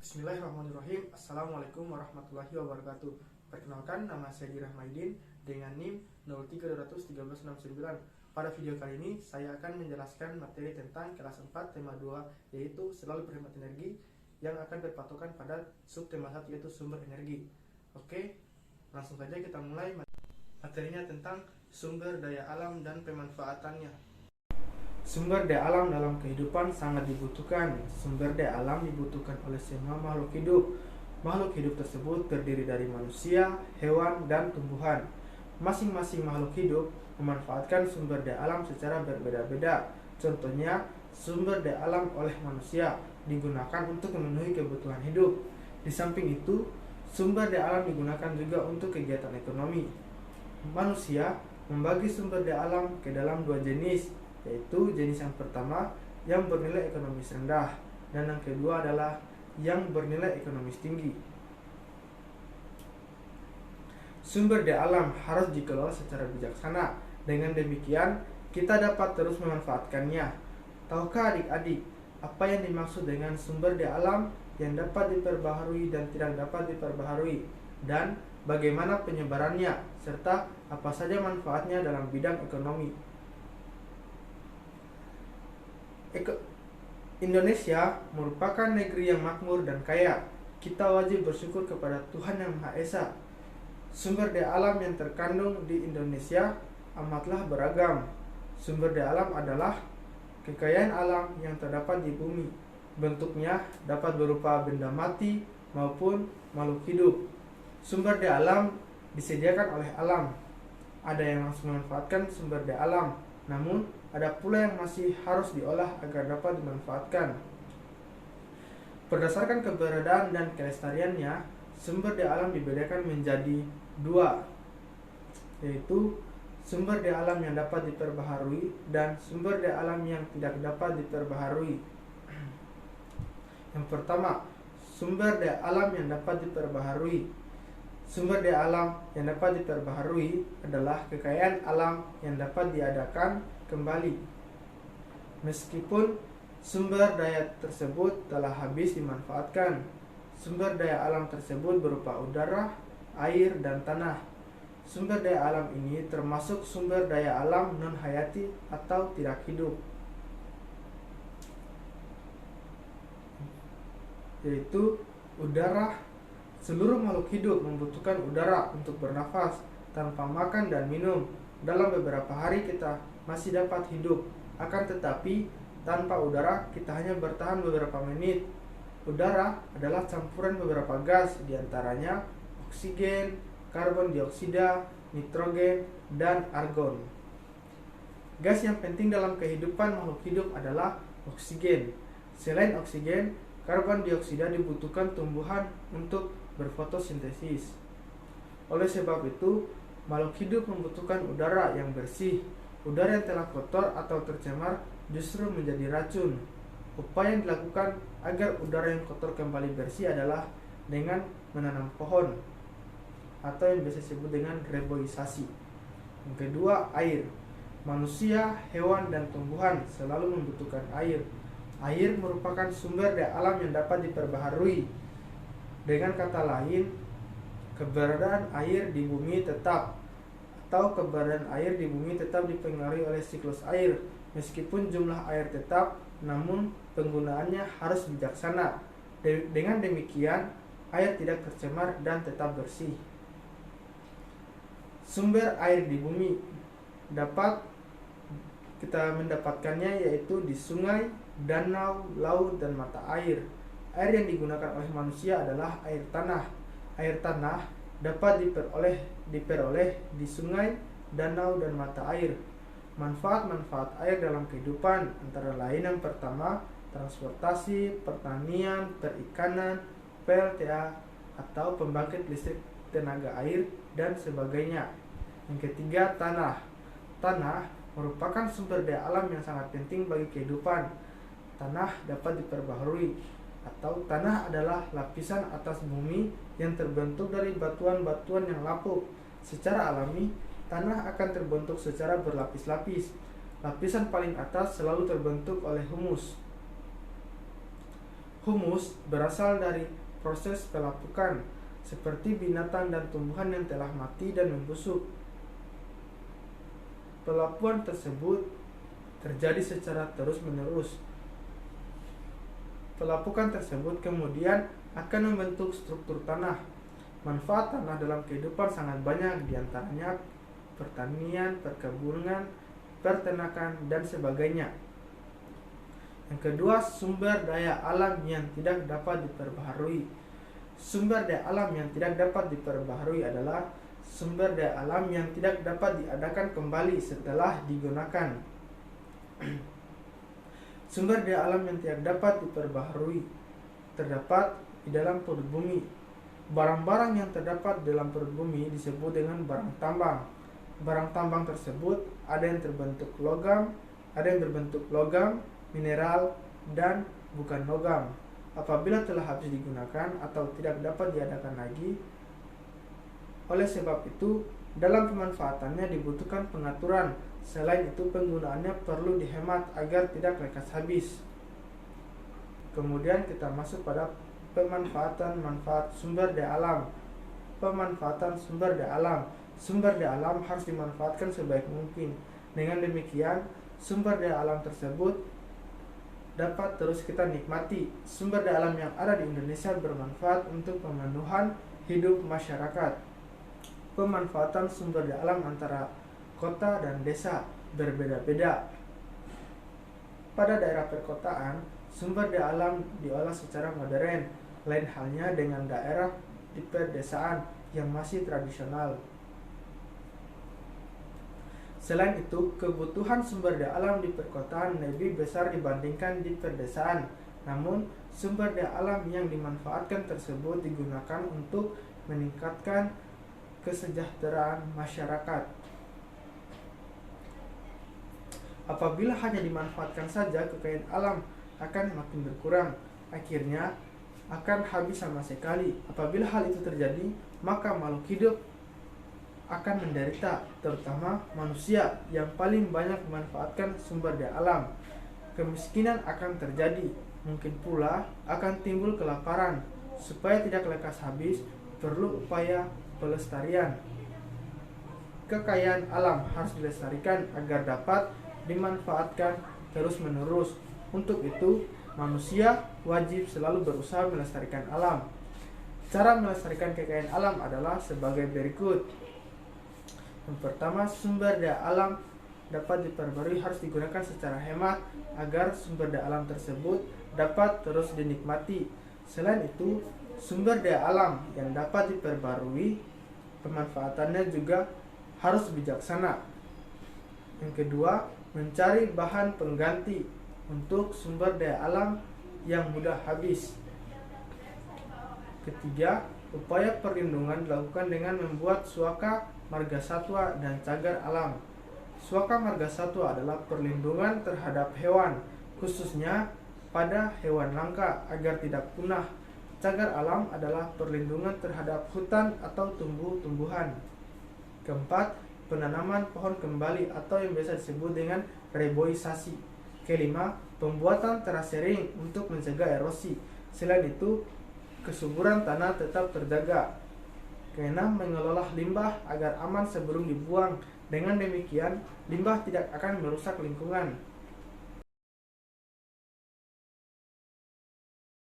Bismillahirrahmanirrahim. Assalamualaikum warahmatullahi wabarakatuh. Perkenalkan, nama saya Dirah Maidin dengan NIM 03213669. Pada video kali ini saya akan menjelaskan materi tentang kelas 4 tema 2, yaitu selalu berhemat energi, yang akan berpatokan pada subtema 1, yaitu sumber energi. Oke, langsung saja kita mulai. Materinya tentang sumber daya alam dan pemanfaatannya. Sumber daya alam dalam kehidupan sangat dibutuhkan. Sumber daya alam dibutuhkan oleh semua makhluk hidup. Makhluk hidup tersebut terdiri dari manusia, hewan, dan tumbuhan. Masing-masing makhluk hidup memanfaatkan sumber daya alam secara berbeda-beda. Contohnya, sumber daya alam oleh manusia digunakan untuk memenuhi kebutuhan hidup. Di samping itu, sumber daya alam digunakan juga untuk kegiatan ekonomi. Manusia membagi sumber daya alam ke dalam dua jenis, yaitu jenis yang pertama yang bernilai ekonomis rendah, dan yang kedua adalah yang bernilai ekonomis tinggi. Sumber daya alam harus dikelola secara bijaksana. Dengan demikian, kita dapat terus memanfaatkannya. Tahukah adik-adik apa yang dimaksud dengan sumber daya alam yang dapat diperbaharui dan tidak dapat diperbaharui, dan bagaimana penyebarannya, serta apa saja manfaatnya dalam bidang ekonomi? Indonesia merupakan negeri yang makmur dan kaya. Kita wajib bersyukur kepada Tuhan Yang Maha Esa. Sumber daya alam yang terkandung di Indonesia amatlah beragam. Sumber daya alam adalah kekayaan alam yang terdapat di bumi. Bentuknya dapat berupa benda mati maupun makhluk hidup. Sumber daya alam disediakan oleh alam. Ada yang langsung memanfaatkan sumber daya alam, namun ada pula yang masih harus diolah agar dapat dimanfaatkan. Berdasarkan keberadaan dan kelestariannya, sumber daya alam dibedakan menjadi dua, yaitu sumber daya alam yang dapat diperbaharui dan sumber daya alam yang tidak dapat diperbaharui. Yang pertama, sumber daya alam yang dapat diperbaharui. Sumber daya alam yang dapat diperbaharui adalah kekayaan alam yang dapat diadakan kembali. Meskipun sumber daya tersebut telah habis dimanfaatkan. Sumber daya alam tersebut berupa udara, air, dan tanah. Sumber daya alam ini termasuk sumber daya alam non-hayati atau tidak hidup, yaitu udara. Seluruh makhluk hidup membutuhkan udara untuk bernafas. Tanpa makan dan minum, dalam beberapa hari kita masih dapat hidup. Akan tetapi, tanpa udara kita hanya bertahan beberapa menit. Udara adalah campuran beberapa gas, diantaranya oksigen, karbon dioksida, nitrogen, dan argon. Gas yang penting dalam kehidupan makhluk hidup adalah oksigen. Selain oksigen, karbon dioksida dibutuhkan tumbuhan untuk berfotosintesis. Oleh sebab itu, makhluk hidup membutuhkan udara yang bersih. Udara yang telah kotor atau tercemar justru menjadi racun. Upaya yang dilakukan agar udara yang kotor kembali bersih adalah dengan menanam pohon, atau yang biasa disebut dengan reboisasi. Yang kedua, air. Manusia, hewan, dan tumbuhan selalu membutuhkan air. Air merupakan sumber daya alam yang dapat diperbaharui. Dengan kata lain, keberadaan air di bumi tetap, atau keberadaan air di bumi tetap dipengaruhi oleh siklus air. Meskipun jumlah air tetap, namun penggunaannya harus bijaksana. Dengan demikian, air tidak tercemar dan tetap bersih. Sumber air di bumi dapat kita mendapatkannya yaitu di sungai, danau, laut, dan mata air. Air yang digunakan oleh manusia adalah air tanah. Air tanah dapat diperoleh di sungai, danau, dan mata air. Manfaat-manfaat air dalam kehidupan antara lain yang pertama, transportasi, pertanian, perikanan, PLTA atau pembangkit listrik tenaga air, dan sebagainya. Yang ketiga, tanah. Tanah merupakan sumber daya alam yang sangat penting bagi kehidupan. Tanah dapat diperbaharui, atau tanah adalah lapisan atas bumi yang terbentuk dari batuan-batuan yang lapuk. Secara alami, tanah akan terbentuk secara berlapis-lapis. Lapisan paling atas selalu terbentuk oleh humus. Humus berasal dari proses pelapukan, seperti binatang dan tumbuhan yang telah mati dan membusuk. Pelapukan tersebut terjadi secara terus-menerus. Pelapukan tersebut kemudian akan membentuk struktur tanah. Manfaat tanah dalam kehidupan sangat banyak, diantaranya pertanian, perkebunan, peternakan, dan sebagainya. Yang kedua, sumber daya alam yang tidak dapat diperbaharui. Sumber daya alam yang tidak dapat diperbaharui adalah sumber daya alam yang tidak dapat diadakan kembali setelah digunakan. Sumber daya alam yang tidak dapat diperbaharui terdapat di dalam perut bumi. Barang-barang yang terdapat dalam perut bumi disebut dengan barang tambang. Barang tambang tersebut ada yang berbentuk logam, mineral, dan bukan logam. Apabila telah habis digunakan atau tidak dapat diadakan lagi, oleh sebab itu dalam pemanfaatannya dibutuhkan pengaturan. Selain itu penggunaannya perlu dihemat agar tidak lekas habis. Kemudian kita masuk pada pemanfaatan manfaat sumber daya alam. Pemanfaatan sumber daya alam. Sumber daya alam harus dimanfaatkan sebaik mungkin. Dengan demikian, sumber daya alam tersebut dapat terus kita nikmati. Sumber daya alam yang ada di Indonesia bermanfaat untuk pemenuhan hidup masyarakat. Pemanfaatan sumber daya alam antara kota dan desa berbeda-beda. Pada daerah perkotaan, sumber daya alam diolah secara modern, lain halnya dengan daerah di pedesaan yang masih tradisional. Selain itu, kebutuhan sumber daya alam di perkotaan lebih besar dibandingkan di pedesaan. Namun, sumber daya alam yang dimanfaatkan tersebut digunakan untuk meningkatkan kesejahteraan masyarakat. Apabila hanya dimanfaatkan saja, kekayaan alam akan makin berkurang. Akhirnya akan habis sama sekali. Apabila hal itu terjadi, maka makhluk hidup akan menderita, terutama manusia yang paling banyak memanfaatkan sumber daya alam. Kemiskinan akan terjadi, mungkin pula akan timbul kelaparan. Supaya tidak lekas habis, perlu upaya pelestarian. Kekayaan alam harus dilestarikan agar dapat dimanfaatkan terus-menerus. Untuk itu, manusia wajib selalu berusaha melestarikan alam. Cara melestarikan kekayaan alam adalah sebagai berikut. Yang pertama, sumber daya alam dapat diperbarui harus digunakan secara hemat agar sumber daya alam tersebut dapat terus dinikmati. Selain itu, sumber daya alam yang dapat diperbarui pemanfaatannya juga harus bijaksana. Yang kedua, mencari bahan pengganti untuk sumber daya alam yang mudah habis. Ketiga, upaya perlindungan dilakukan dengan membuat suaka margasatwa dan cagar alam. Suaka margasatwa adalah perlindungan terhadap hewan, khususnya pada hewan langka agar tidak punah. Cagar alam adalah perlindungan terhadap hutan atau tumbuh-tumbuhan. Keempat, penanaman pohon kembali atau yang biasa disebut dengan reboisasi. Kelima, pembuatan terasering untuk mencegah erosi. Selain itu, kesuburan tanah tetap terjaga. Keenam, mengelola limbah agar aman sebelum dibuang. Dengan demikian, limbah tidak akan merusak lingkungan.